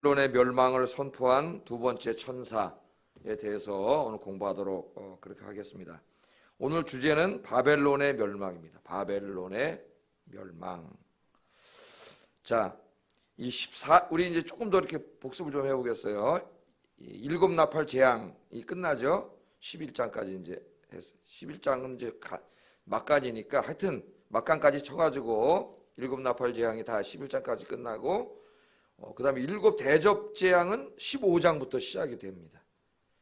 바벨론의 멸망을 선포한 두 번째 천사에 대해서 오늘 공부하도록 그렇게 하겠습니다. 오늘 주제는 바벨론의 멸망입니다. 바벨론의 멸망. 자, 우리 이제 조금 더 이렇게 복습을 좀 해보겠어요. 일곱 나팔 재앙이 끝나죠. 11장까지 이제 했어요. 11장은 이제 막간이니까 하여튼 막간까지 쳐가지고 일곱 나팔 재앙이 다 11장까지 끝나고 그 다음에 일곱 대접 재앙은 15장부터 시작이 됩니다.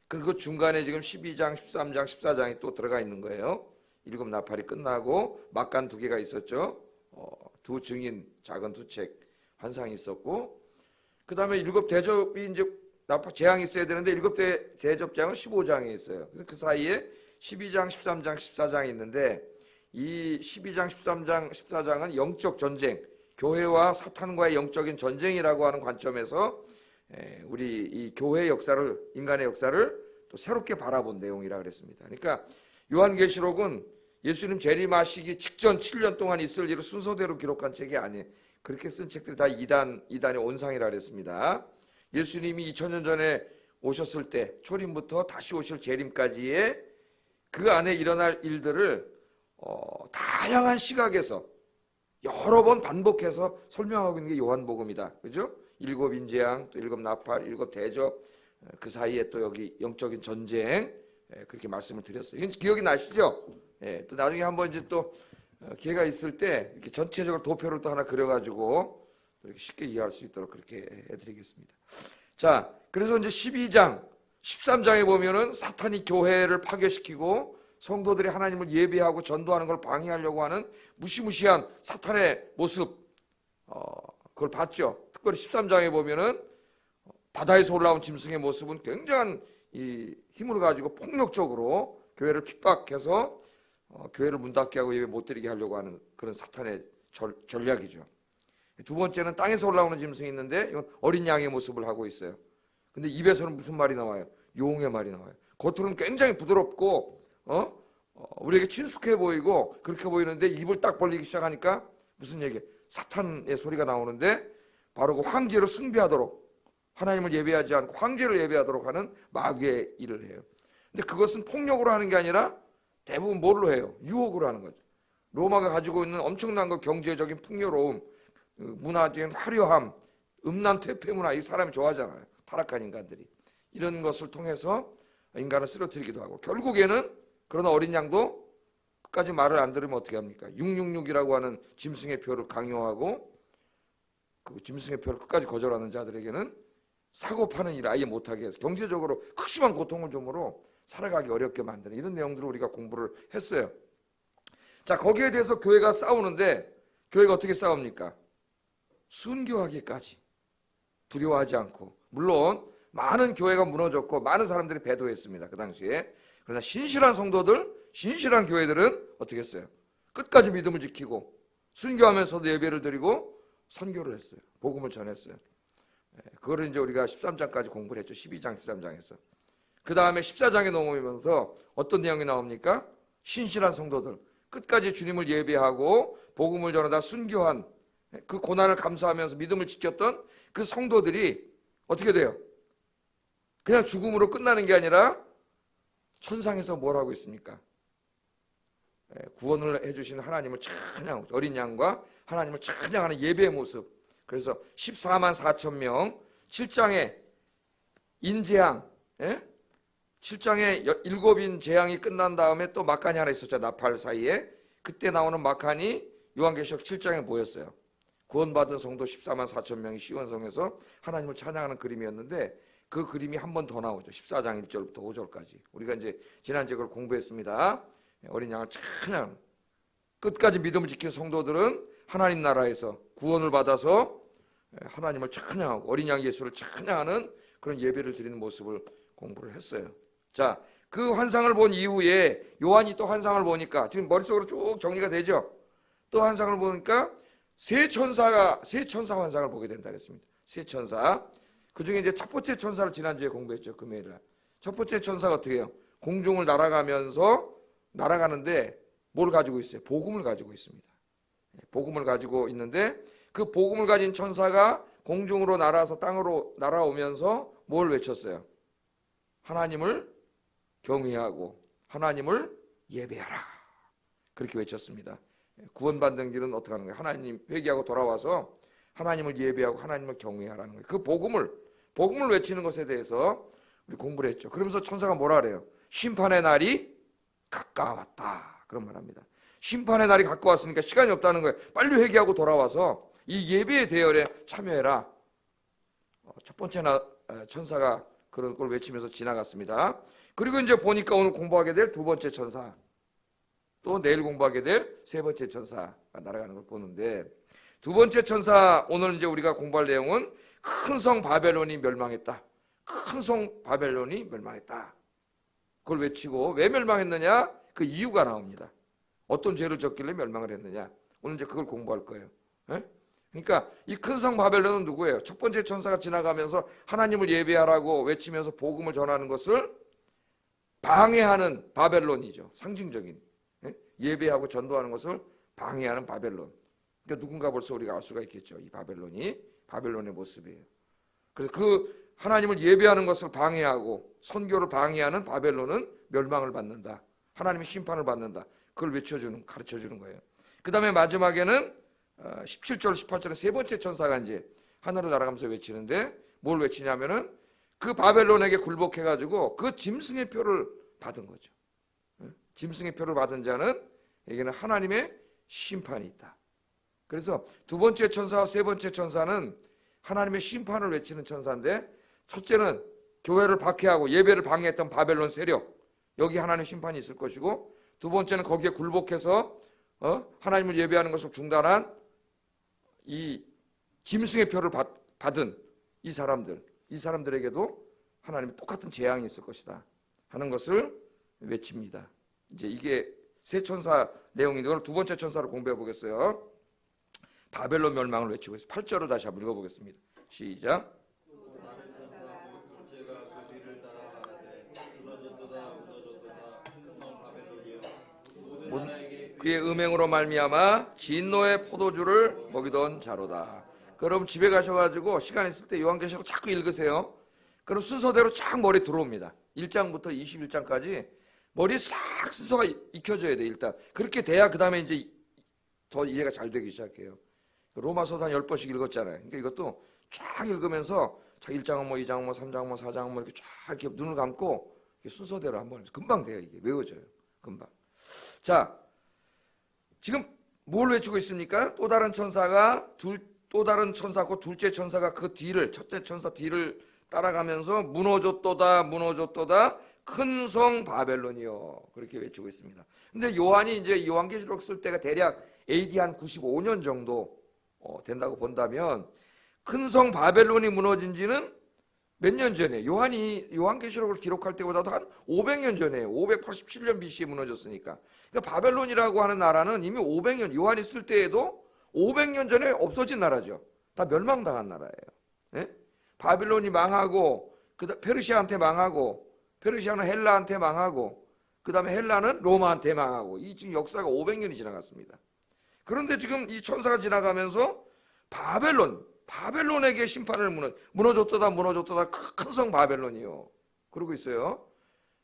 그리고 중간에 지금 12장, 13장, 14장이 또 들어가 있는 거예요. 일곱 나팔이 끝나고 막간 두 개가 있었죠. 두 증인, 작은 두 책 환상이 있었고, 그 다음에 일곱 대접이 이제 나팔 재앙이 있어야 되는데 일곱 대접 재앙은 15장에 있어요. 그래서 그 사이에 12장, 13장, 14장이 있는데 이 12장, 13장, 14장은 영적 전쟁, 교회와 사탄과의 영적인 전쟁이라고 하는 관점에서 우리 이 교회의 역사를, 인간의 역사를 또 새롭게 바라본 내용이라 그랬습니다. 그러니까 요한계시록은 예수님 재림하시기 직전 7년 동안 있을 일을 순서대로 기록한 책이 아니에요. 그렇게 쓴 책들이 다 이단의 온상이라 그랬습니다. 예수님이 2000년 전에 오셨을 때 초림부터 다시 오실 재림까지의 그 안에 일어날 일들을 다양한 시각에서 여러 번 반복해서 설명하고 있는 게 요한복음이다. 그죠? 일곱 인재앙, 또 일곱 나팔, 일곱 대접, 그 사이에 또 여기 영적인 전쟁, 그렇게 말씀을 드렸어요. 이건 기억이 나시죠? 또 나중에 한번 이제 또 기회가 있을 때 이렇게 전체적으로 도표를 또 하나 그려가지고 이렇게 쉽게 이해할 수 있도록 그렇게 해드리겠습니다. 자, 그래서 이제 12장, 13장에 보면은 사탄이 교회를 파괴시키고 성도들이 하나님을 예배하고 전도하는 걸 방해하려고 하는 무시무시한 사탄의 모습, 그걸 봤죠. 특별히 13장에 보면은 바다에서 올라온 짐승의 모습은 굉장한 이 힘을 가지고 폭력적으로 교회를 핍박해서 교회를 문 닫게 하고 예배 못 드리게 하려고 하는 그런 사탄의 전략이죠. 두 번째는 땅에서 올라오는 짐승이 있는데 이건 어린 양의 모습을 하고 있어요. 근데 입에서는 무슨 말이 나와요? 용의 말이 나와요. 겉으로는 굉장히 부드럽고 우리에게 친숙해 보이고 그렇게 보이는데 입을 딱 벌리기 시작하니까 무슨 얘기예요? 사탄의 소리가 나오는데 바로 그 황제를 숭배하도록, 하나님을 예배하지 않고 황제를 예배하도록 하는 마귀의 일을 해요. 근데 그것은 폭력으로 하는 게 아니라 대부분 뭘로 해요? 유혹으로 하는 거죠. 로마가 가지고 있는 엄청난 그 경제적인 풍요로움, 문화적인 화려함, 음란 퇴폐 문화, 이 사람이 좋아하잖아요. 타락한 인간들이. 이런 것을 통해서 인간을 쓰러뜨리기도 하고, 결국에는 그러나 어린 양도 끝까지 말을 안 들으면 어떻게 합니까? 666이라고 하는 짐승의 표를 강요하고 그 짐승의 표를 끝까지 거절하는 자들에게는 사고 파는 일을 아예 못하게 해서 경제적으로 극심한 고통을 줌으로 살아가기 어렵게 만드는 이런 내용들을 우리가 공부를 했어요. 자, 거기에 대해서 교회가 싸우는데 교회가 어떻게 싸웁니까? 순교하기까지 두려워하지 않고, 물론 많은 교회가 무너졌고 많은 사람들이 배도했습니다. 그 당시에. 그러나 신실한 성도들, 신실한 교회들은 어떻게 했어요? 끝까지 믿음을 지키고 순교하면서도 예배를 드리고 선교를 했어요. 복음을 전했어요. 그거를 이제 우리가 13장까지 공부를 했죠. 12장, 13장에서. 그 다음에 14장에 넘어오면서 어떤 내용이 나옵니까? 신실한 성도들, 끝까지 주님을 예배하고 복음을 전하다 순교한, 그 고난을 감수하면서 믿음을 지켰던 그 성도들이 어떻게 돼요? 그냥 죽음으로 끝나는 게 아니라 천상에서 뭘 하고 있습니까? 구원을 해주신 하나님을 찬양, 어린 양과 하나님을 찬양하는 예배의 모습. 그래서 14만 4천 명, 7장에 인재앙, 7장에 일곱인 재앙이 끝난 다음에 또 막간이 하나 있었죠. 나팔 사이에. 그때 나오는 막간이 요한계시록 7장에 모였어요. 구원받은 성도 14만 4천 명이 시온성에서 하나님을 찬양하는 그림이었는데 그 그림이 한 번 더 나오죠. 14장 1절부터 5절까지. 우리가 이제 지난주에 그걸 공부했습니다. 어린 양을 찬양, 끝까지 믿음을 지킨 성도들은 하나님 나라에서 구원을 받아서 하나님을 찬양하고 어린 양 예수를 찬양하는 그런 예배를 드리는 모습을 공부를 했어요. 자, 그 환상을 본 이후에 요한이 또 환상을 보니까 지금 머릿속으로 쭉 정리가 되죠. 또 환상을 보니까 세 천사 환상을 보게 된다 그랬습니다. 세 천사. 그 중에 이제 첫 번째 천사를 지난주에 공부했죠. 금요일 날. 첫 번째 천사가 어떻게 해요? 공중을 날아가는데 뭘 가지고 있어요? 복음을 가지고 있습니다. 복음을 가지고 있는데 그 복음을 가진 천사가 공중으로 날아서 땅으로 날아오면서 뭘 외쳤어요? 하나님을 경외하고 하나님을 예배하라. 그렇게 외쳤습니다. 구원받는 길은 어떻게 하는 거예요? 하나님 회개하고 돌아와서 하나님을 예배하고 하나님을 경외하라는 거예요. 그 복음을 외치는 것에 대해서 우리 공부를 했죠. 그러면서 천사가 뭐라 그래요? 심판의 날이 가까웠다. 그런 말합니다. 심판의 날이 가까웠으니까 시간이 없다는 거예요. 빨리 회개하고 돌아와서 이 예배의 대열에 참여해라. 첫 번째 천사가 그런 걸 외치면서 지나갔습니다. 그리고 이제 보니까 오늘 공부하게 될 두 번째 천사, 또 내일 공부하게 될 세 번째 천사가 날아가는 걸 보는데, 두 번째 천사, 오늘 이제 우리가 공부할 내용은 큰 성 바벨론이 멸망했다. 큰 성 바벨론이 멸망했다. 그걸 외치고 왜 멸망했느냐? 그 이유가 나옵니다. 어떤 죄를 졌길래 멸망을 했느냐? 오늘 이제 그걸 공부할 거예요. 그러니까 이 큰 성 바벨론은 누구예요? 첫 번째 천사가 지나가면서 하나님을 예배하라고 외치면서 복음을 전하는 것을 방해하는 바벨론이죠. 상징적인 예배하고 전도하는 것을 방해하는 바벨론. 그러니까 누군가 벌써 우리가 알 수가 있겠죠. 이 바벨론이 바벨론의 모습이에요. 그래서 그 하나님을 예배하는 것을 방해하고 선교를 방해하는 바벨론은 멸망을 받는다. 하나님의 심판을 받는다. 그걸 가르쳐주는 거예요. 그 다음에 마지막에는 17절, 18절에 세 번째 천사가 이제 하늘을 날아가면서 외치는데 뭘 외치냐면은 그 바벨론에게 굴복해가지고 그 짐승의 표를 받은 거죠. 짐승의 표를 받은 자는 에게는 하나님의 심판이 있다. 그래서 두 번째 천사와 세 번째 천사는 하나님의 심판을 외치는 천사인데, 첫째는 교회를 박해하고 예배를 방해했던 바벨론 세력, 여기 하나님의 심판이 있을 것이고, 두 번째는 거기에 굴복해서 하나님을 예배하는 것을 중단한 이 짐승의 표를 받은 이 사람들에게도 하나님의 똑같은 재앙이 있을 것이다 하는 것을 외칩니다. 이제 이게 세 천사 내용인데 오늘 두 번째 천사를 공부해 보겠어요. 바벨론 멸망을 외치고 있어요. 8절을 다시 한번 읽어보겠습니다. 시작. 그의 음행으로 말미암아 진노의 포도주를 먹이던 자로다. 그럼 집에 가셔가지고 시간 있을 때 요한계시록 자꾸 읽으세요. 그럼 순서대로 쫙 머리 들어옵니다. 1장부터 21장까지 머리에 싹 순서가 익혀져야 돼. 일단 그렇게 돼야 그 다음에 이제 더 이해가 잘 되기 시작해요. 로마서도 한 10번씩 읽었잖아요. 그러니까 이것도 쫙 읽으면서 자 1장은 뭐 2장은 뭐 3장은 뭐 4장은 뭐 이렇게 쫙 이렇게 눈을 감고 순서대로 한번 금방 돼요. 이게 외워져요. 금방. 자, 지금 뭘 외치고 있습니까? 또 다른 천사고 둘째 천사가 그 뒤를, 첫째 천사 뒤를 따라가면서 무너졌도다 큰 성 바벨론이요, 그렇게 외치고 있습니다. 근데 요한이 이제 요한계시록 쓸 때가 대략 AD 한 95년 정도 된다고 본다면 큰 성 바벨론이 무너진 지는 몇 년 전에, 요한이 요한계시록을 기록할 때보다도 한 500년 전에요. 587년 BC에 무너졌으니까. 그러니까 바벨론이라고 하는 나라는 이미 500년, 요한이 쓸 때에도 500년 전에 없어진 나라죠. 다 멸망당한 나라예요. 바벨론이 망하고, 페르시아한테 망하고, 페르시아는 헬라한테 망하고, 그 다음에 헬라는 로마한테 망하고, 이 지금 역사가 500년이 지나갔습니다. 그런데 지금 이 천사가 지나가면서 바벨론에게 심판을 무너졌도다 큰 성 바벨론이요, 그러고 있어요.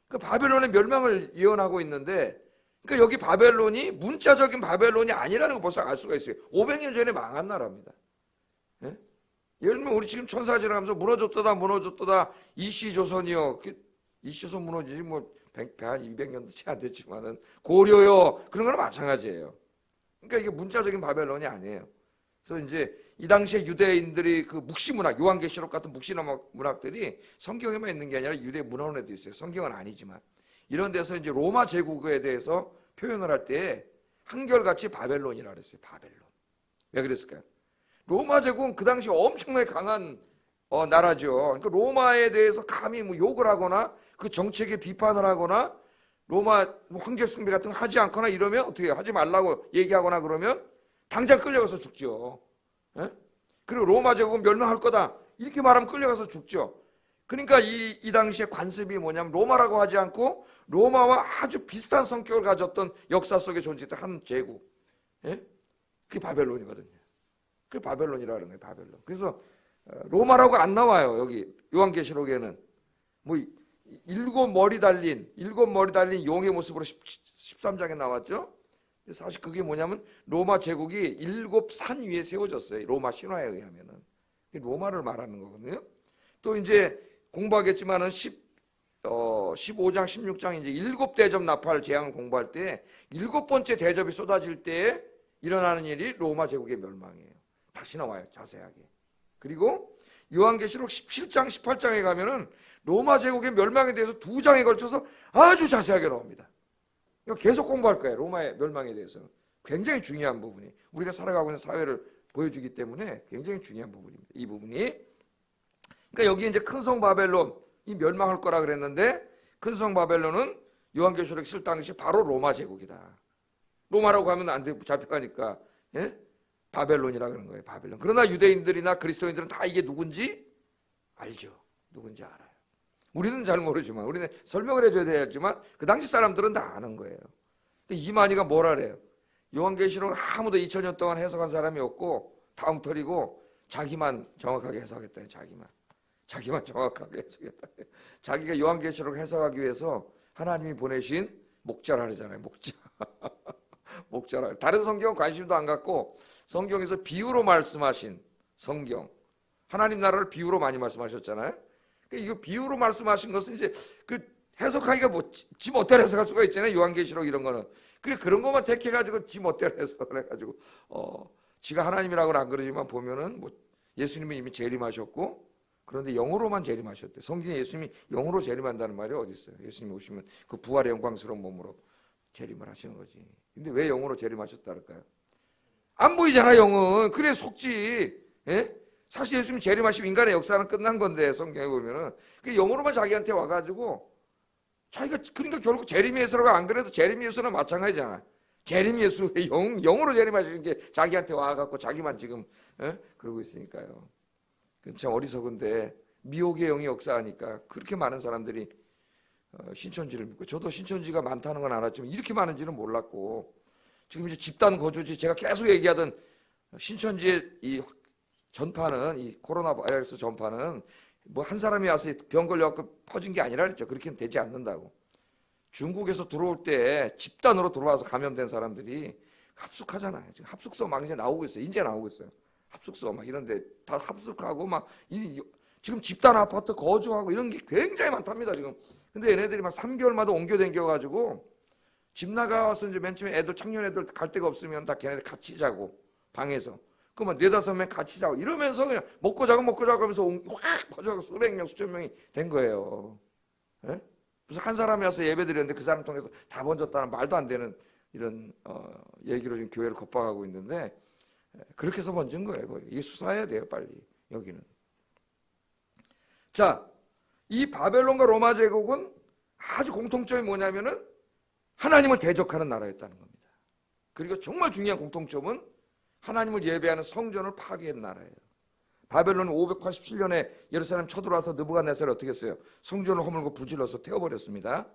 그러니까 바벨론의 멸망을 예언하고 있는데, 그러니까 여기 바벨론이 문자적인 바벨론이 아니라는 걸 벌써 알 수가 있어요. 500년 전에 망한 나라입니다. 예를 들면 우리 지금 천사가 지나가면서 무너졌도다 이시조선이요, 이시조선 무너지지 뭐 200년도 채 안 됐지만은 고려요, 그런 거랑 마찬가지예요. 그러니까 이게 문자적인 바벨론이 아니에요. 그래서 이제 이 당시에 유대인들이 그 묵시문학, 요한계시록 같은 묵시문학들이 성경에만 있는 게 아니라 유대 문헌에도 있어요. 성경은 아니지만 이런 데서 이제 로마 제국에 대해서 표현을 할 때 한결같이 바벨론이라 그랬어요. 바벨론. 왜 그랬을까요? 로마 제국은 그 당시 엄청나게 강한 나라죠. 그러니까 로마에 대해서 감히 뭐 욕을 하거나 그 정책에 비판을 하거나 로마 황제 숭배 같은 거 하지 않거나 이러면 어떻게 해요? 하지 말라고 얘기하거나 그러면 당장 끌려가서 죽죠. 그리고 로마 제국은 멸망할 거다 이렇게 말하면 끌려가서 죽죠. 그러니까 이 당시에 관습이 뭐냐면 로마라고 하지 않고 로마와 아주 비슷한 성격을 가졌던 역사 속에 존재했던 한 제국, 그게 바벨론이거든요. 그게 바벨론이라는 거예요. 바벨론. 그래서 로마라고 안 나와요. 여기 요한계시록에는 뭐 일곱 머리 달린 용의 모습으로 13장에 나왔죠. 사실 그게 뭐냐면 로마 제국이 일곱 산 위에 세워졌어요. 로마 신화에 의하면은 로마를 말하는 거거든요. 또 이제 공부하겠지만은 15장, 16장 이제 일곱 대접 나팔 재앙을 공부할 때 일곱 번째 대접이 쏟아질 때 일어나는 일이 로마 제국의 멸망이에요. 다시 나와요, 자세하게. 그리고 요한계시록 17장, 18장에 가면은 로마 제국의 멸망에 대해서 2장에 걸쳐서 아주 자세하게 나옵니다. 이거 계속 공부할 거예요. 로마의 멸망에 대해서는. 굉장히 중요한 부분이 우리가 살아가고 있는 사회를 보여주기 때문에 굉장히 중요한 부분입니다. 이 부분이. 그러니까 여기 이제 큰 성 바벨론 이 멸망할 거라 그랬는데 큰 성 바벨론은 요한계시록에 쓸 당시 바로 로마 제국이다. 로마라고 하면 안 돼, 잡혀가니까 예? 바벨론이라 그러는 거예요. 바벨론. 그러나 유대인들이나 그리스도인들은 다 이게 누군지 알죠. 누군지 알아요. 우리는 잘 모르지만 우리는 설명을 해줘야 되겠지만 그 당시 사람들은 다 아는 거예요. 이만희가 뭐라 그래요? 요한계시록 아무도 2000년 동안 해석한 사람이 없고 다 엉터리고 자기만 정확하게 해석했다. 자기만 정확하게 해석했다. 자기가 요한계시록을 해석하기 위해서 하나님이 보내신 목자라 그러잖아요. 목자라. 다른 성경은 관심도 안 갖고 성경에서 비유로 말씀하신 성경. 하나님 나라를 비유로 많이 말씀하셨잖아요. 이거 비유로 말씀하신 것은 이제 그 해석하기가 지 멋대로 해석할 수가 있잖아요. 요한계시록 이런 거는. 그런 것만 택해가지고 지 멋대로 해석을 해가지고 지가 하나님이라고는 안 그러지만 보면은 뭐 예수님이 이미 재림하셨고 그런데 영으로만 재림하셨대. 성경에 예수님이 영으로 재림한다는 말이 어디 있어요? 예수님이 오시면 그 부활의 영광스러운 몸으로 재림을 하시는 거지. 근데 왜 영으로 재림하셨다 할까요? 안 보이잖아, 영은. 그래 속지. 예? 사실 예수님이 재림하시면 인간의 역사는 끝난 건데 성경에 보면은 그 영으로만 자기한테 와가지고 자기가 그러니까 결국 재림 예수라고 안 그래도 재림 예수는 마찬가지잖아. 재림 예수의 영으로 재림하시는 게 자기한테 와갖고 자기만 지금 그러고 있으니까요. 참 어리석은데 미혹의 영이 역사하니까 그렇게 많은 사람들이 신천지를 믿고 저도 신천지가 많다는 건 알았지만 이렇게 많은지는 몰랐고 지금 이제 집단 거주지 제가 계속 얘기하던 신천지의 이 전파는 이 코로나 바이러스 전파는 뭐 한 사람이 와서 병 걸려갖고 퍼진 게 아니라 그랬죠. 그렇게는 되지 않는다고. 중국에서 들어올 때 집단으로 들어와서 감염된 사람들이 합숙하잖아요. 지금 합숙소 막 이제 나오고 있어요. 이제 나오고 있어요. 합숙소 막 이런데 다 합숙하고 막 지금 집단 아파트 거주하고 이런 게 굉장히 많답니다. 지금. 근데 얘네들이 막 3개월마다 옮겨 다녀가지고 집 나가서 이제 맨 처음에 청년 애들 갈 데가 없으면 다 걔네들 같이 자고 방에서. 그만 4-5명 같이 자고 이러면서 그냥 먹고 자고 하면서 확 퍼져가고 수백 명 수천 명이 된 거예요. 예? 무슨 한 사람이 와서 예배 드렸는데 그 사람 통해서 다 번졌다는 말도 안 되는 이런 얘기로 지금 교회를 겁박하고 있는데 그렇게 해서 번진 거예요. 이게 수사해야 돼요, 빨리 여기는. 자, 이 바벨론과 로마 제국은 아주 공통점이 뭐냐면은 하나님을 대적하는 나라였다는 겁니다. 그리고 정말 중요한 공통점은 하나님을 예배하는 성전을 파괴한 나라예요. 바벨론은 587년에 예루살렘 쳐들어와서 느부갓네살이 어떻게 했어요? 성전을 허물고 부질러서 태워버렸습니다.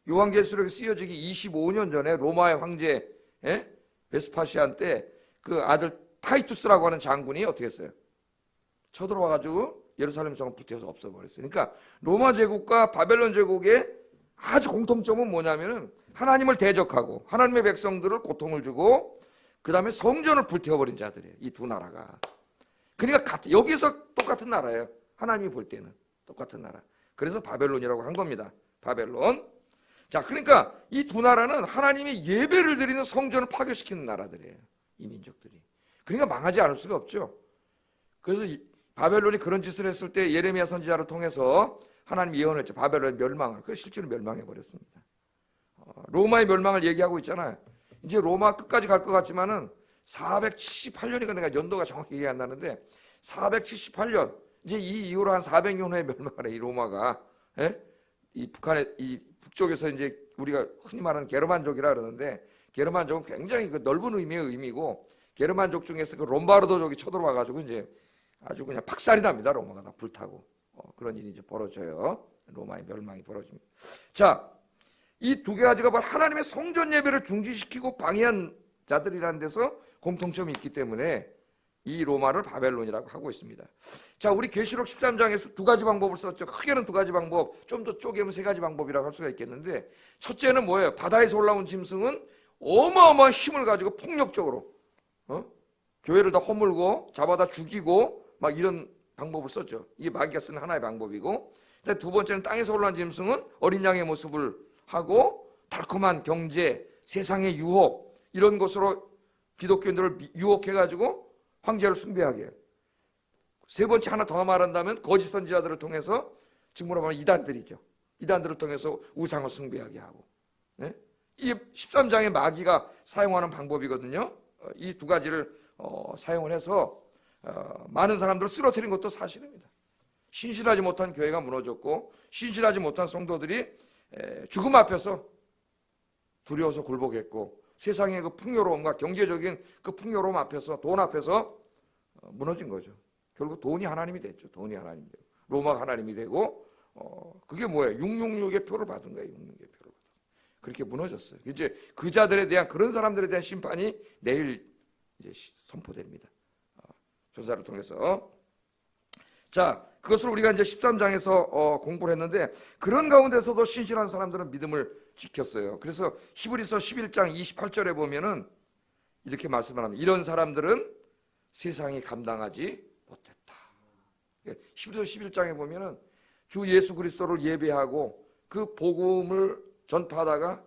요한계시록에 쓰여지기 25년 전에 로마의 황제 베스파시안 때 그 아들 타이투스라고 하는 장군이 어떻게 했어요? 쳐들어와가지고 예루살렘 성을 불태워서 없애버렸어요. 그러니까 로마 제국과 바벨론 제국의 아주 공통점은 뭐냐면은 하나님을 대적하고 하나님의 백성들을 고통을 주고 그 다음에 성전을 불태워버린 자들이에요. 이 두 나라가. 그러니까 여기서 똑같은 나라예요. 하나님이 볼 때는 똑같은 나라. 그래서 바벨론이라고 한 겁니다. 바벨론. 자, 그러니까 이 두 나라는 하나님이 예배를 드리는 성전을 파괴시키는 나라들이에요. 이 민족들이. 그러니까 망하지 않을 수가 없죠. 그래서 바벨론이 그런 짓을 했을 때 예레미야 선지자를 통해서 하나님이 예언했죠. 바벨론의 멸망을. 그 실제로 멸망해버렸습니다. 로마의 멸망을 얘기하고 있잖아요. 이제 로마 끝까지 갈 것 같지만은 478년이니까 내가 연도가 정확히 기억이 안 나는데 478년 이제 이 이후로 한 400년 후에 멸망을 해. 이 로마가 이 북한의 이 북쪽에서 이제 우리가 흔히 말하는 게르만족이라 그러는데 게르만족은 굉장히 그 넓은 의미의 의미고 게르만족 중에서 그 롬바르도족이 쳐들어와 가지고 이제 아주 그냥 박살이 납니다. 로마가 다 불타고 그런 일이 이제 벌어져요. 로마의 멸망이 벌어집니다. 자, 이 두 가지가 바로 하나님의 성전 예배를 중지시키고 방해한 자들이라는 데서 공통점이 있기 때문에 이 로마를 바벨론이라고 하고 있습니다. 자, 우리 계시록 13장에서 두 가지 방법을 썼죠. 크게는 두 가지 방법, 좀 더 쪼개면 세 가지 방법이라고 할 수가 있겠는데, 첫째는 뭐예요? 바다에서 올라온 짐승은 어마어마한 힘을 가지고 폭력적으로 교회를 다 허물고 잡아다 죽이고 막 이런 방법을 썼죠. 이게 마귀가 쓰는 하나의 방법이고, 두 번째는 땅에서 올라온 짐승은 어린 양의 모습을 하고 달콤한 경제, 세상의 유혹 이런 것으로 기독교인들을 유혹해가지고 황제를 숭배하게 해요. 세 번째 하나 더 말한다면 거짓 선지자들을 통해서 지금으로 말하면 이단들이죠. 이단들을 통해서 우상을 숭배하게 하고. 네? 이 13장의 마귀가 사용하는 방법이거든요. 이 두 가지를 사용을 해서 많은 사람들을 쓰러뜨린 것도 사실입니다. 신실하지 못한 교회가 무너졌고 신실하지 못한 성도들이 죽음 앞에서 두려워서 굴복했고 세상의 그 풍요로움과 경제적인 그 풍요로움 앞에서 돈 앞에서 무너진 거죠. 결국 돈이 하나님이 됐죠. 돈이 하나님이 되고 로마가 하나님이 되고 그게 뭐예요? 666의 표를 받은 거예요. 666의 표를 받은. 그렇게 무너졌어요. 이제 그 자들에 대한 그런 사람들에 대한 심판이 내일 이제 선포됩니다. 조사를 통해서. 자, 그것을 우리가 이제 13장에서 공부를 했는데 그런 가운데서도 신실한 사람들은 믿음을 지켰어요. 그래서 히브리서 11장 28절에 보면은 이렇게 말씀을 합니다. 이런 사람들은 세상이 감당하지 못했다. 히브리서 11장에 보면은 주 예수 그리스도를 예배하고 그 복음을 전파하다가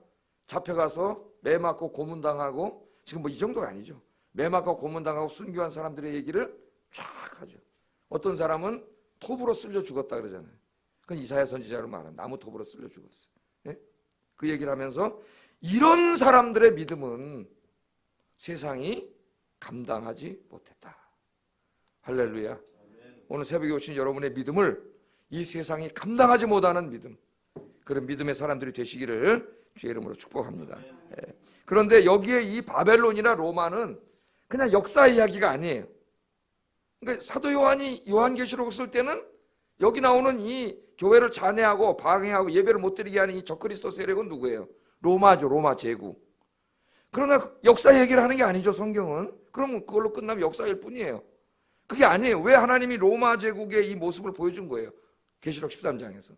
잡혀가서 매 맞고 고문당하고 지금 뭐 이 정도가 아니죠. 매 맞고 고문당하고 순교한 사람들의 얘기를 쫙 하죠. 어떤 사람은 톱으로 쓸려 죽었다 그러잖아요. 그건 이사야 선지자를 말한 나무 톱으로 쓸려 죽었어요. 네? 그 얘기를 하면서 이런 사람들의 믿음은 세상이 감당하지 못했다. 할렐루야. 오늘 새벽에 오신 여러분의 믿음을 이 세상이 감당하지 못하는 믿음, 그런 믿음의 사람들이 되시기를 주의 이름으로 축복합니다. 네. 그런데 여기에 이 바벨론이나 로마는 그냥 역사 이야기가 아니에요. 그러니까 사도 요한이 요한계시록을 쓸 때는 여기 나오는 이 교회를 잔해하고 방해하고 예배를 못 드리게 하는 이 적그리스도 세력은 누구예요? 로마죠. 로마 제국. 그러나 역사 얘기를 하는 게 아니죠. 성경은. 그럼 그걸로 끝나면 역사일 뿐이에요. 그게 아니에요. 왜 하나님이 로마 제국의 이 모습을 보여준 거예요? 계시록 13장에서.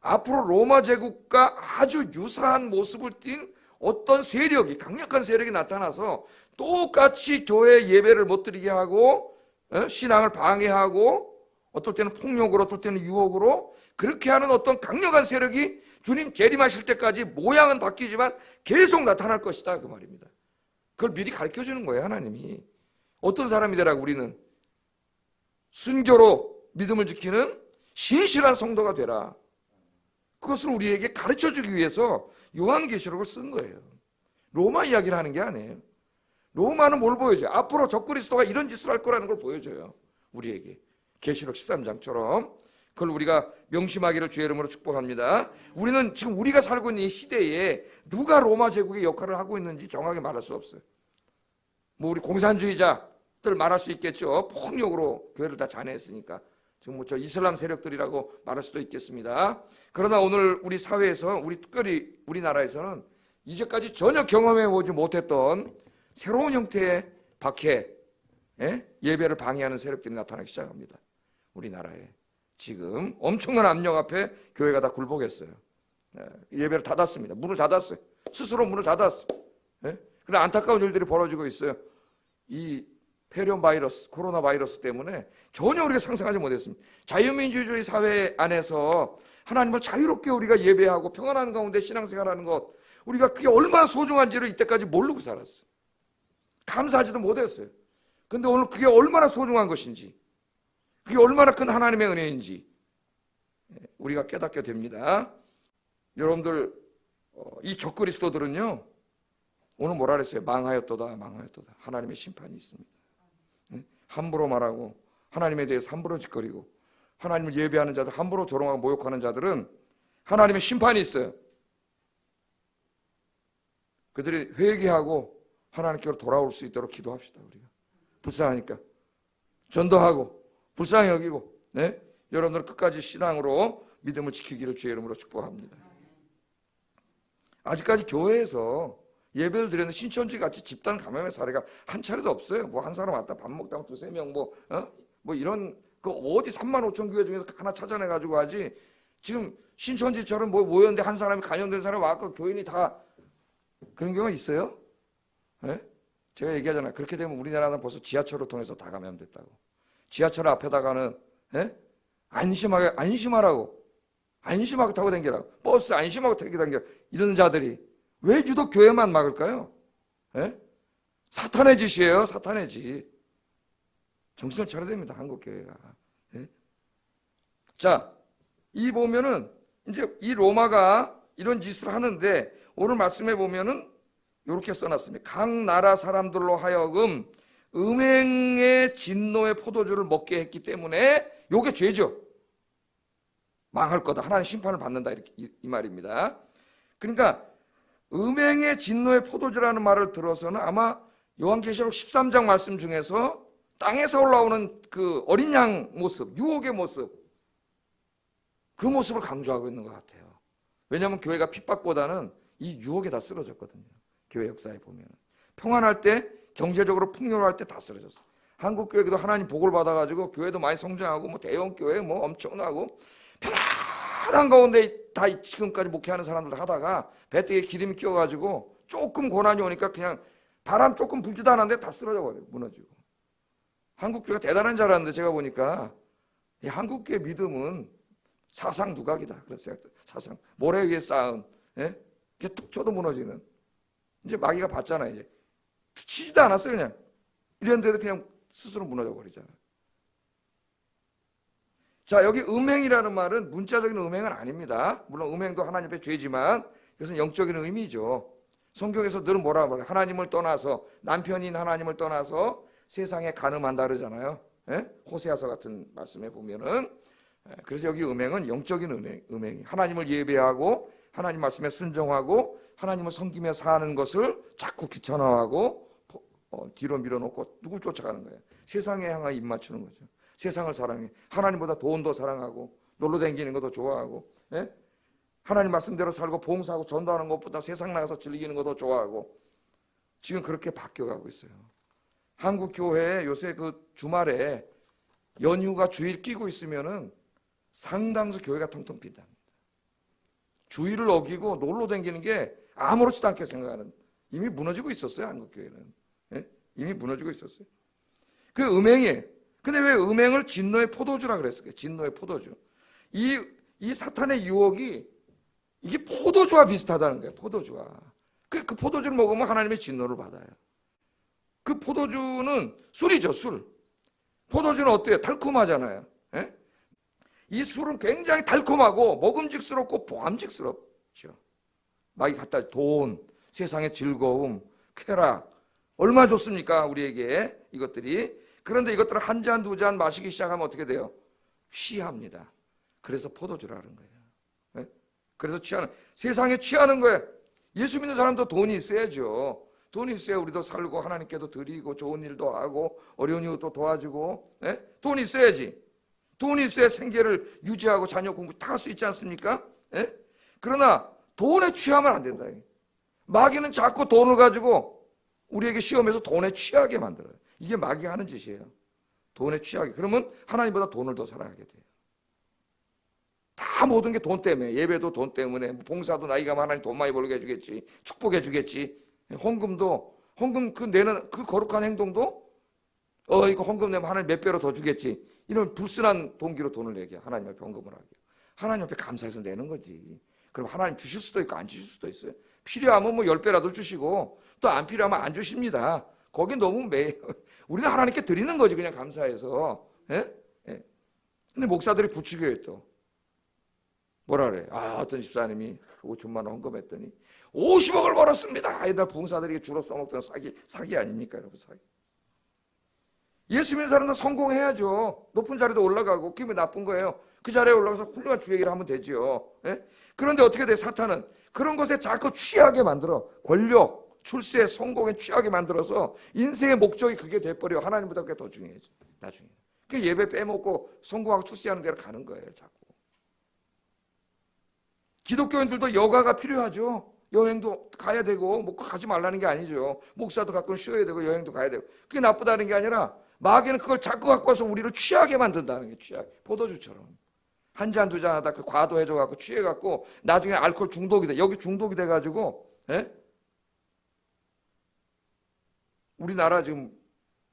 앞으로 로마 제국과 아주 유사한 모습을 띈 어떤 세력이, 강력한 세력이 나타나서 똑같이 교회 예배를 못 드리게 하고 신앙을 방해하고 어떨 때는 폭력으로 어떨 때는 유혹으로 그렇게 하는 어떤 강력한 세력이 주님 재림하실 때까지 모양은 바뀌지만 계속 나타날 것이다 그 말입니다. 그걸 미리 가르쳐주는 거예요. 하나님이. 어떤 사람이 되라고? 우리는 순교로 믿음을 지키는 신실한 성도가 되라. 그것을 우리에게 가르쳐주기 위해서 요한계시록을 쓴 거예요. 로마 이야기를 하는 게 아니에요. 로마는 뭘 보여줘요? 앞으로 적그리스도가 이런 짓을 할 거라는 걸 보여줘요. 우리에게. 계시록 13장처럼. 그걸 우리가 명심하기를 주의 이름으로 축복합니다. 우리는 지금 우리가 살고 있는 이 시대에 누가 로마 제국의 역할을 하고 있는지 정확하게 말할 수 없어요. 뭐 우리 공산주의자들 말할 수 있겠죠. 폭력으로 교회를 다 잔해했으니까. 지금 뭐 저 이슬람 세력들이라고 말할 수도 있겠습니다. 그러나 오늘 우리 사회에서, 우리 특별히 우리나라에서는 이제까지 전혀 경험해 보지 못했던 새로운 형태의 박해, 예배를 방해하는 세력들이 나타나기 시작합니다. 우리나라에 지금 엄청난 압력 앞에 교회가 다 굴복했어요. 예배를 닫았습니다. 문을 닫았어요. 스스로 문을 닫았어요. 그런데 안타까운 일들이 벌어지고 있어요. 이 폐렴 바이러스, 코로나 바이러스 때문에 전혀 우리가 상상하지 못했습니다. 자유민주주의 사회 안에서 하나님을 자유롭게 우리가 예배하고 평안한 가운데 신앙생활하는 것, 우리가 그게 얼마나 소중한지를 이때까지 모르고 살았어요. 감사하지도 못했어요. 근데 오늘 그게 얼마나 소중한 것인지, 그게 얼마나 큰 하나님의 은혜인지 우리가 깨닫게 됩니다. 여러분들, 이 적그리스도들은요, 오늘 뭐라 그랬어요? 망하였도다, 망하였도다. 하나님의 심판이 있습니다. 함부로 말하고 하나님에 대해서 함부로 짓거리고 하나님을 예배하는 자들, 함부로 조롱하고 모욕하는 자들은 하나님의 심판이 있어요. 그들이 회개하고 하나님께로 돌아올 수 있도록 기도합시다. 우리가 불쌍하니까 전도하고 불쌍히 여기고, 여러분들 끝까지 신앙으로 믿음을 지키기를 주의 이름으로 축복합니다. 아직까지 교회에서 예배를 드렸는데 신천지 같이 집단 감염의 사례가 한 차례도 없어요. 뭐 한 사람 왔다 밥 먹다 두세 명 뭐 이런 그 어디 3만 5천 교회 중에서 하나 찾아내 가지고 하지. 지금 신천지처럼 뭐 모였는데 한 사람이 감염된 사람이 와서 교인이 다 그런 경우가 있어요? 예? 제가 얘기하잖아요. 그렇게 되면 우리나라는 벌써 지하철을 통해서 다 감염됐다고. 지하철 앞에다가는 안심하라고 타고 다니라고, 버스 안심하고 타고 다니라, 이런 자들이 왜 유독 교회만 막을까요? 예? 사탄의 짓이에요. 사탄의 짓. 정신을 차려야 됩니다. 한국 교회가. 예? 자, 이 보면은 이제 이 로마가 이런 짓을 하는데 오늘 말씀해 보면은 이렇게 써놨습니다. 각 나라 사람들로 하여금 음행의 진노의 포도주를 먹게 했기 때문에 요게 죄죠. 망할 거다. 하나님 심판을 받는다. 이렇게 이 말입니다. 그러니까 음행의 진노의 포도주라는 말을 들어서는 아마 요한계시록 13장 말씀 중에서 땅에서 올라오는 그 어린 양 모습, 유혹의 모습, 그 모습을 강조하고 있는 것 같아요. 왜냐하면 교회가 핍박보다는 이 유혹에 다 쓰러졌거든요. 교회 역사에 보면 평안할 때, 경제적으로 풍요로울 때 다 쓰러졌어요. 한국 교회도 하나님 복을 받아가지고 교회도 많이 성장하고 뭐 대형 교회 뭐 엄청나고 편안한 가운데 다 지금까지 목회하는 사람들 하다가 배때기에 기름이 끼어가지고 조금 고난이 오니까 그냥 바람 조금 불지도 않았는데 다 쓰러져 버려요. 무너지고. 한국 교회가 대단한 줄 알았는데 제가 보니까 이 한국 교회 믿음은 사상 누각이다. 그랬어요. 사상 모래 위에 쌓은, 예? 이게 뚝 쳐도 무너지는. 이제 마귀가 봤잖아요. 이제 치지도 않았어요. 그냥 이랬는데도 그냥 스스로 무너져 버리잖아요. 자, 여기 음행이라는 말은 문자적인 음행은 아닙니다. 물론 음행도 하나님 앞에 죄지만 이것은 영적인 의미죠. 성경에서 늘 뭐라 말해요? 하나님을 떠나서, 남편인 하나님을 떠나서 세상에 간음한다 그러잖아요. 예? 호세아서 같은 말씀에 보면은. 그래서 여기 음행은 영적인 음행이 하나님을 예배하고 하나님 말씀에 순종하고 하나님을 섬기며 사는 것을 자꾸 귀찮아하고 뒤로 밀어놓고 누굴 쫓아가는 거예요. 세상에 향하여 입 맞추는 거죠. 세상을 사랑해. 하나님보다 돈도 사랑하고 놀러 다니는 것도 좋아하고, 예? 하나님 말씀대로 살고 봉사하고 전도하는 것보다 세상 나가서 즐기는 것도 좋아하고, 지금 그렇게 바뀌어가고 있어요. 한국 교회에 요새 그 주말에 연휴가 주일 끼고 있으면은 상당수 교회가 텅텅 빈답니다. 주일을 어기고 놀러 다니는 게 아무렇지도 않게 생각하는, 이미 무너지고 있었어요. 한국 교회는. 예? 이미 무너지고 있었어요. 그 음행이에요. 근데 왜 음행을 진노의 포도주라 그랬을까요? 진노의 포도주. 이 사탄의 유혹이 이게 포도주와 비슷하다는 거예요. 포도주와. 그 포도주를 먹으면 하나님의 진노를 받아요. 그 포도주는 술이죠. 술. 포도주는 어때요? 달콤하잖아요. 예? 이 술은 굉장히 달콤하고 먹음직스럽고 보암직스럽죠. 마귀 갖다 돈, 세상의 즐거움, 쾌락, 얼마나 좋습니까? 우리에게 이것들이. 그런데 이것들을 한 잔, 두 잔 마시기 시작하면 어떻게 돼요? 취합니다. 그래서 포도주라는 거예요. 네? 그래서 취하는, 세상에 취하는 거예요. 예수 믿는 사람도 돈이 있어야죠. 돈이 있어야 우리도 살고 하나님께도 드리고 좋은 일도 하고 어려운 이웃도 도와주고, 네? 돈이 있어야지. 돈이 있어야 생계를 유지하고 자녀 공부 다 할 수 있지 않습니까? 네? 그러나 돈에 취하면 안 된다. 마귀는 자꾸 돈을 가지고 우리에게 시험에서 돈에 취하게 만들어요. 이게 마귀가 하는 짓이에요. 돈에 취하게. 그러면 하나님보다 돈을 더 사랑하게 돼요. 다 모든 게 돈 때문에, 예배도 돈 때문에, 봉사도 나이가 많으니 하나님 돈 많이 벌게 해주겠지, 축복해 주겠지, 헌금 그 내는 그 거룩한 행동도 이거 헌금 내면 하나님 몇 배로 더 주겠지, 이런 불순한 동기로 돈을 내게, 하나님 앞에 헌금을 하게. 하나님 앞에 감사해서 내는 거지. 그럼 하나님 주실 수도 있고 안 주실 수도 있어요. 필요하면 뭐 10배라도 주시고 또 안 필요하면 안 주십니다. 거기 너무 우리는 하나님께 드리는 거지, 그냥 감사해서. 예? 예. 근데 목사들이 부추겨요. 또 뭐라 그래? 어떤 집사님이 5천만 원 헌금했더니 50억을 벌었습니다. 옛날 부흥사들이 주로 써먹던 사기 아닙니까, 여러분? 사기. 예수 믿는 사람은 성공해야죠. 높은 자리도 올라가고. 그게 나쁜 거예요. 그 자리에 올라가서 훌륭한 주 얘기를 하면 되지요. 예? 그런데 어떻게 돼? 사탄은 그런 것에 자꾸 취하게 만들어. 권력, 출세, 성공에 취하게 만들어서 인생의 목적이 그게 돼버려. 하나님보다 그게 더 중요해져. 나중에. 그 예배 빼먹고 성공하고 출세하는 데로 가는 거예요. 자꾸. 기독교인들도 여가가 필요하죠. 여행도 가야 되고 뭐 가지 말라는 게 아니죠. 목사도 가끔 쉬어야 되고 여행도 가야 되고. 그게 나쁘다는 게 아니라 마귀는 그걸 자꾸 갖고 와서 우리를 취하게 만든다는 게 취하게. 포도주처럼. 한 잔 두 잔 하다 그 과도해져 갖고 취해 갖고 나중에 알코올 중독이 돼. 여기 중독이 돼 가지고 우리나라 지금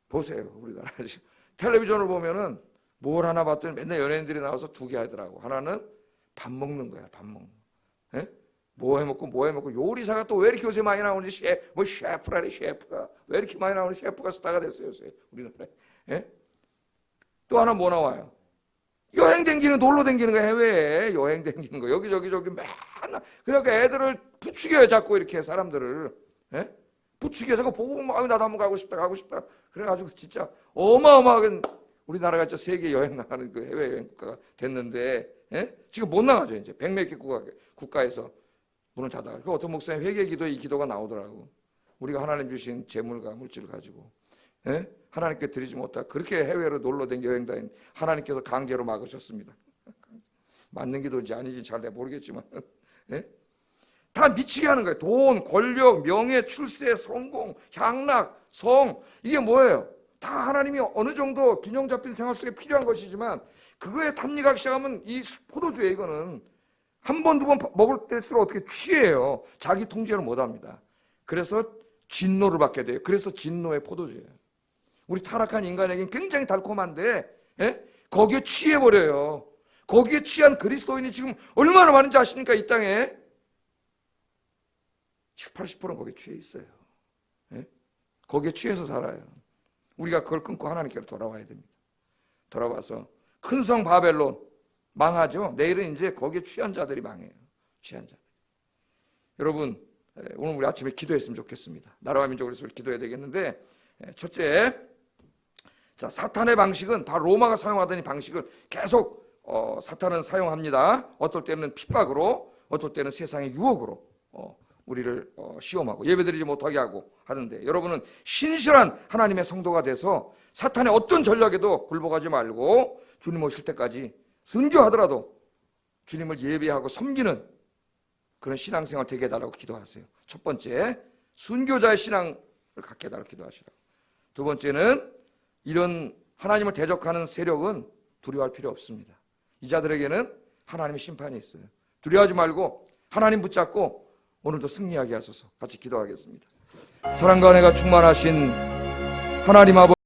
보세요. 우리나라 지금 텔레비전을 보면은 뭘 하나 봤더니 맨날 연예인들이 나와서 두 개 하더라고. 하나는 밥 먹는 거야. 밥 먹는 거. 뭐 해먹고 요리사가 또 왜 이렇게 요새 많이 나오는지 셰프라니 셰프가 왜 이렇게 많이 나오는지 셰프가 스타가 됐어요. 요새 우리나라에. 또 하나 뭐 나와요? 여행 댕기는 놀러 댕기는 거 해외에 여행 댕기는 거 여기저기 저기 맨날 그러니까 애들을 부추겨요 자꾸 이렇게 사람들을 부추겨서 그거 보고 보면 나도 한번 가고 싶다 그래가지고 진짜 어마어마하게 우리나라가 진짜 세계 여행 나가는 그 해외 여행 국가가 됐는데 지금 못 나가죠 이제 100몇 개 국가에서 문을 닫아요. 그 어떤 목사님 회개 기도에 이 기도가 나오더라고. 우리가 하나님 주신 재물과 물질을 가지고 하나님께 드리지 못하 그렇게 해외로 놀러 댕겨 여행 다닌 하나님께서 강제로 막으셨습니다. 맞는 기도인지 아닌지 잘 모르겠지만 다 미치게 하는 거예요. 돈, 권력, 명예, 출세, 성공, 향락, 성 이게 뭐예요? 다 하나님이 어느 정도 균형 잡힌 생활 속에 필요한 것이지만 그거에 탐닉하기 시작하면 이 포도주에 이거는 한 번, 두 번 먹을 때일수록 어떻게 취해요. 자기 통제를 못합니다. 그래서 진노를 받게 돼요. 그래서 진노의 포도주예요. 우리 타락한 인간에게는 굉장히 달콤한데 거기에 취해버려요. 거기에 취한 그리스도인이 지금 얼마나 많은지 아십니까? 이 땅에 80%는 거기에 취해 있어요. 거기에 취해서 살아요. 우리가 그걸 끊고 하나님께로 돌아와야 됩니다. 돌아와서 큰 성 바벨론 망하죠. 내일은 이제 거기에 취한 자들이 망해요. 취한 자들. 여러분 오늘 우리 아침에 기도했으면 좋겠습니다. 나라와 민족을 위해서 기도해야 되겠는데 첫째, 자 사탄의 방식은 바로 로마가 사용하던 이 방식을 계속 사탄은 사용합니다. 어떨 때는 핍박으로, 어떨 때는 세상의 유혹으로 우리를 시험하고 예배드리지 못하게 하고 하는데 여러분은 신실한 하나님의 성도가 돼서 사탄의 어떤 전략에도 굴복하지 말고 주님 오실 때까지 순교하더라도 주님을 예배하고 섬기는 그런 신앙생활 되게 해달라고 기도하세요. 첫 번째, 순교자의 신앙을 갖게 해달라고 기도하시라고. 두 번째는 이런 하나님을 대적하는 세력은 두려워할 필요 없습니다. 이 자들에게는 하나님의 심판이 있어요. 두려워하지 말고 하나님 붙잡고 오늘도 승리하게 하소서. 같이 기도하겠습니다. 사랑과 은혜가 충만하신 하나님 아버지